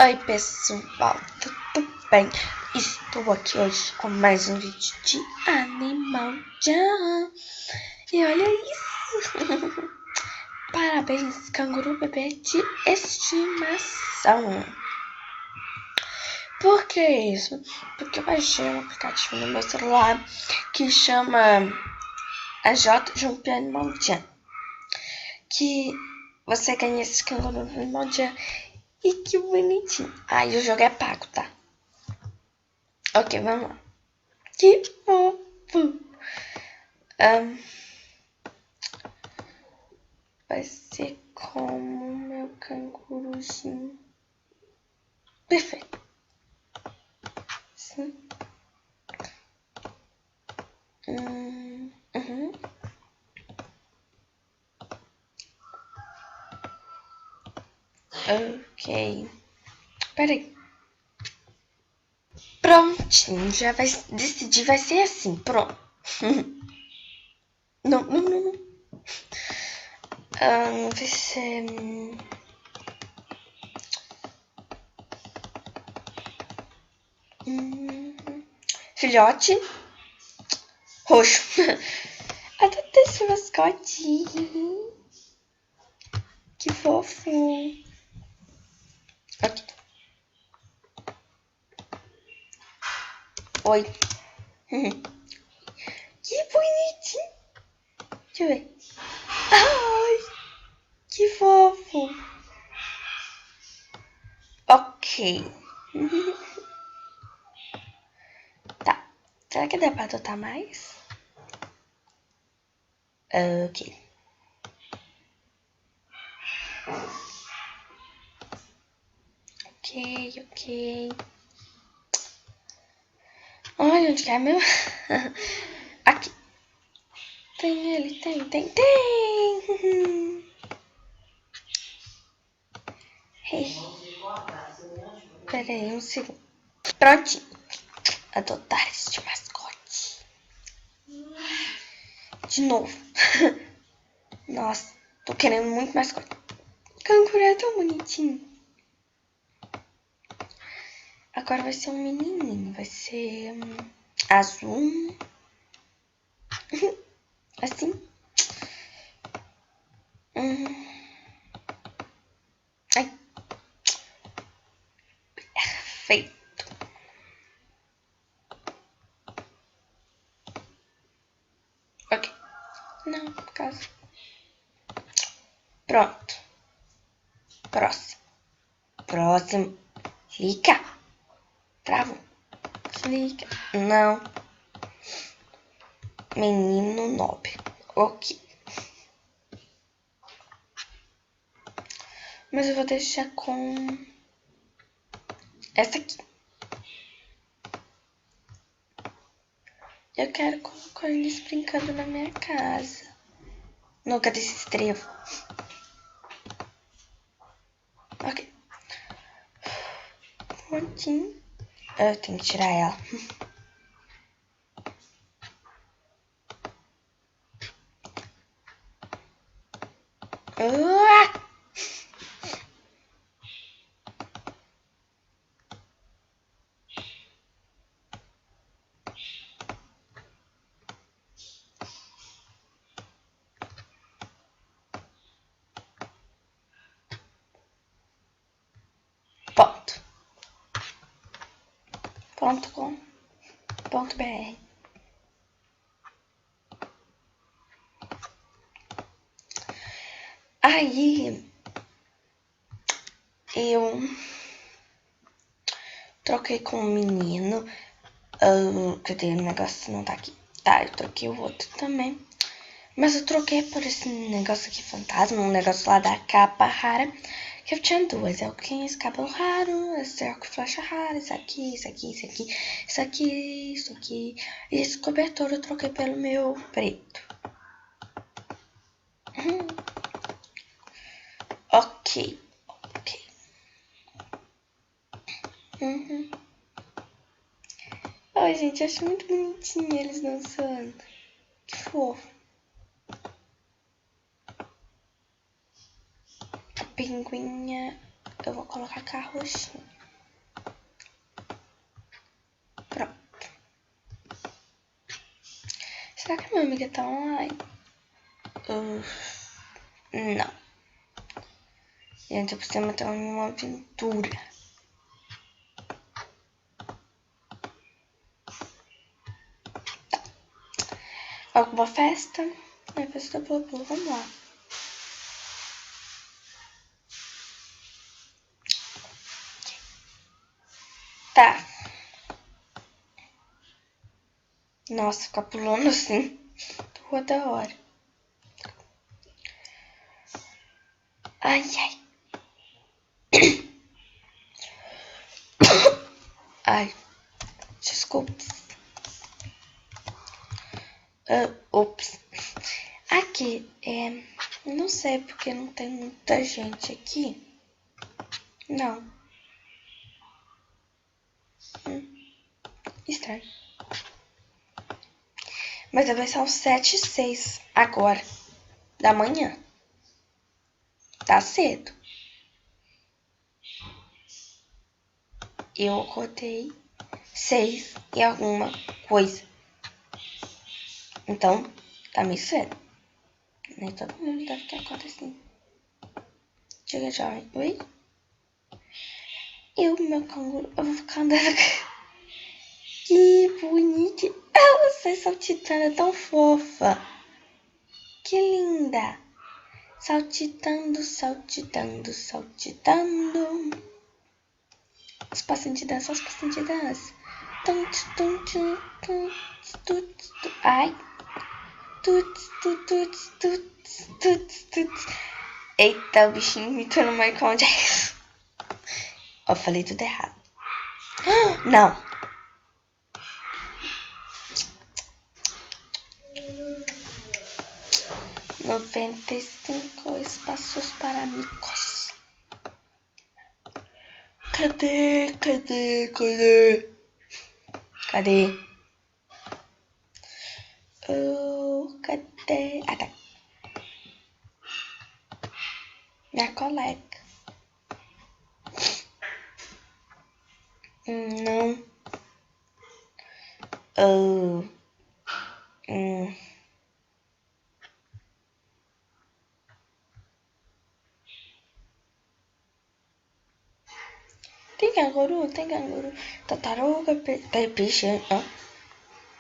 Oi pessoal, tudo bem? Estou aqui hoje com mais um vídeo de Animal Jam. E olha isso! Parabéns, canguru bebê de estimação. Por que isso? Porque eu baixei um aplicativo no meu celular que chama AJ Jump Animal Jam. Que você ganha esse canguru Animal Jam. E que bonitinho. Aí o jogo é pago, tá? Ok, vamos lá. Que fofo. Vai ser como meu canguruzinho. Perfeito. Sim. Uhum. Ok. Peraí. Prontinho, já vai decidir, vai ser assim, pronto. Não. Vai ser... filhote roxo. Adotei esse mascote. Que fofo. Ok. Oi. Que bonitinho. Deixa eu ver. Ai, que fofo. Ok. Tá. Será que dá pra adotar mais? Ok. Ok. Olha onde que é meu. Aqui. Tem ele, tem. Hey. Pera aí, um segundo. Prontinho. Adotar este mascote. De novo. Nossa, tô querendo muito mascote. Canguru é tão bonitinho. Agora vai ser um menininho. Vai ser azul. Assim. Ai. Perfeito. Ok. Não, por causa. Pronto. Próximo. Clica. Travo. Clica. Não. Menino nobre. Ok. Mas eu vou deixar com essa aqui. Eu quero colocar eles brincando na minha casa. Nunca desse estrevo. Ok. Prontinho. Eu tenho que tirar ela. .com.br. Aí eu troquei com um menino. Cadê o negócio? Não tá aqui. Tá, eu troquei o outro também. Mas eu troquei por esse negócio aqui fantasma, um negócio lá da capa rara. Que eu tinha duas. É o que esse cabelo raro, esse arco e flecha rara, isso aqui. E esse cobertor eu troquei pelo meu preto. Ok. Ai, gente, eu acho muito bonitinho eles dançando. Que fofo. A pinguinha. eu vou colocar carrocinho. Pronto. Será que minha amiga tá online? Não. Gente, por cima tem uma aventura. Tá. Alguma festa? É festa boa, vamos lá. Tá. Nossa, ficar pulando assim toda hora. Ai, ai. Ai, desculpa. Ops. Aqui, não sei porque não tem muita gente aqui. Não. Estranho. Mas deve ser 7h06 agora, da manhã. Tá cedo. Eu acordei 6 e alguma coisa. Então, tá meio cedo. Nem todo mundo deve ter acordado assim. Chega, jovem. Oi? Eu, meu canguru, eu vou ficar andando. Que bonito. Você saltitando, tão fofa. Que linda. Saltitando, saltitando, saltitando. Os passinhos de dança, os passinhos de dança. Ai. Tuts, tuts, tuts, tuts, tuts. Eita, o bichinho imitando o Michael Jackson. Eu falei tudo errado. Não. Noventa e cinco espaços para amigos. Cadê? Cadê? Cadê? Cadê? Cadê? Ah, tá. Minha colega. Não. Tem canguru? Tem canguru. Tartaruga, peixe.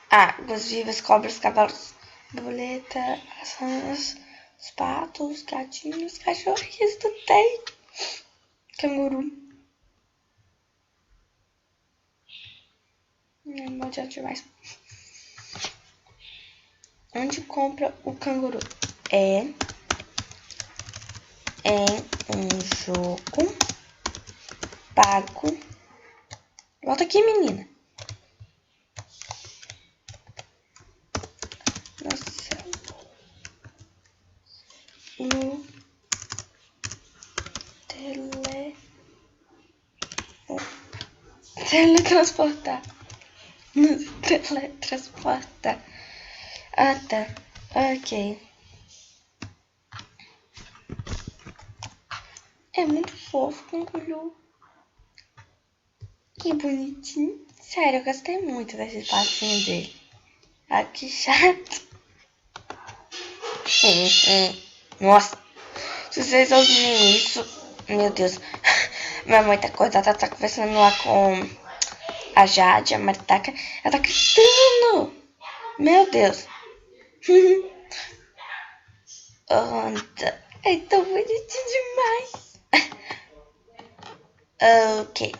Águas vivas, cobras, cavalos, borboleta, as rãs, os patos, gatinhos, cachorros. Isso tem. Canguru. Não adianta demais. Onde compra o canguru? É em um jogo pago. Volta aqui, menina. Nossa. No teletransportar. No teletransportar. Ah, tá. Ok. É muito fofo, canguru. Que bonitinho. Sério, eu gostei muito desse passinho dele. Ah, que chato. Nossa, se vocês ouvirem isso, meu Deus. Minha mãe tá acordada, tá conversando lá com a Jade, a Maritaca. Ela tá gritando. Meu Deus. Anda. É tão bonitinho demais. Ok.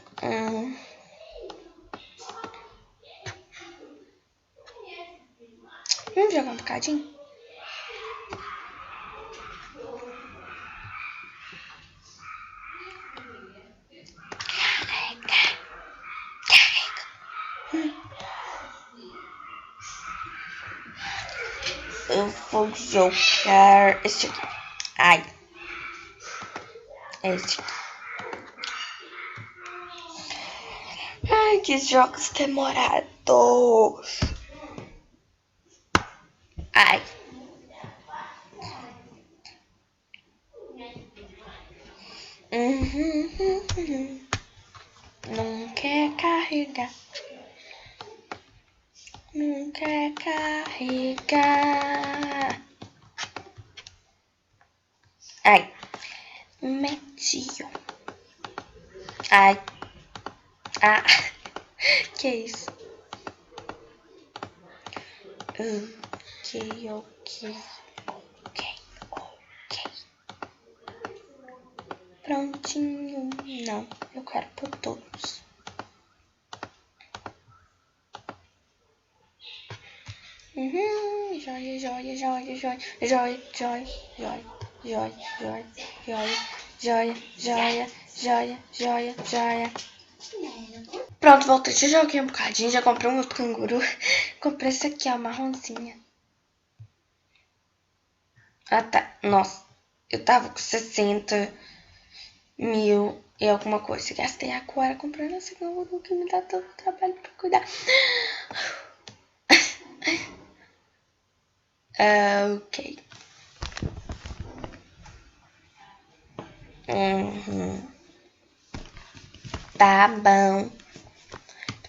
Vamos jogar um bocadinho? Eu vou jogar este aqui. Ai. Este aqui. Ai, que jogos demorados. Ai. carregar. Não quer carregar. Ai, metinho. Ai, ah, que isso? Ok. Prontinho. Não, eu quero por todos. Joia, joia, joia, joia, joia, joia, joia, joia, joia, joia, joia, joia, joia, joia, joia. Pronto, voltei. Já joguei um bocadinho, já comprei um outro canguru. Comprei esse aqui, ó, marronzinha. Ah, tá. Nossa, eu tava com 60 mil e alguma coisa. Gastei agora comprando esse canguru que me dá todo o trabalho pra cuidar. Ok. Tá bom.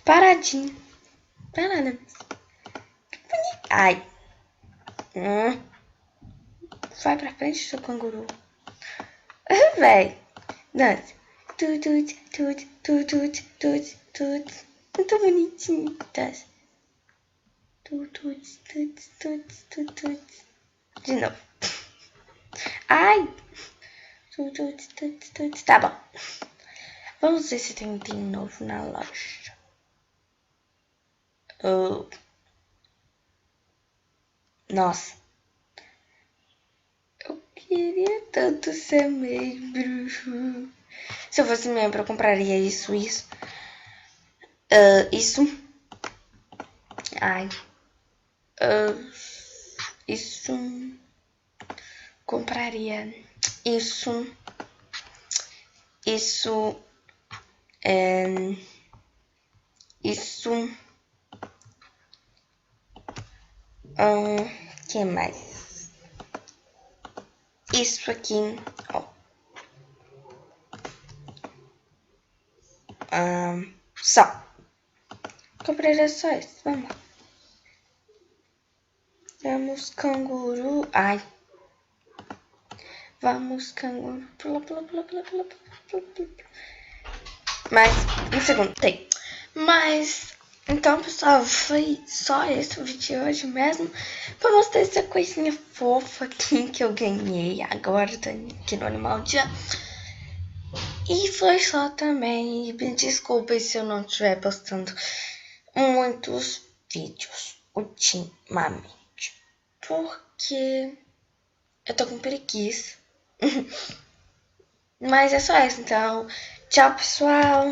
Paradinho. Parada. Ai. Vai pra frente, seu canguru. Véi. Dança. Tut, tut, tut, tut, tut, tut. Muito bonitinho. Dança. Tut, tut, tut, tut, tut, tut. De novo. Ai. Tut, tut, tut, tut. Tá bom. Vamos ver se tem um item novo na loja. Oh. Nossa. Eu queria tanto ser membro. Se eu fosse membro, eu compraria isso. Isso. Ai. Isso. Compraria. Isso. Isso. Isso. Que mais? Isso aqui, ó. Só. Compraria só isso. Vamos lá. Vamos, canguru. Ai. Vamos, canguru. Pula, pula, pula, pula, pula, pula, pula. Mas, um segundo, tem. Mas, então, pessoal, foi só esse o vídeo de hoje mesmo. Pra mostrar essa coisinha fofa aqui que eu ganhei agora aqui no Animal Dia. E foi só também. Me desculpe se eu não estiver postando muitos vídeos ultimamente. Porque eu tô com preguiça. Mas é só isso, então. Tchau, pessoal.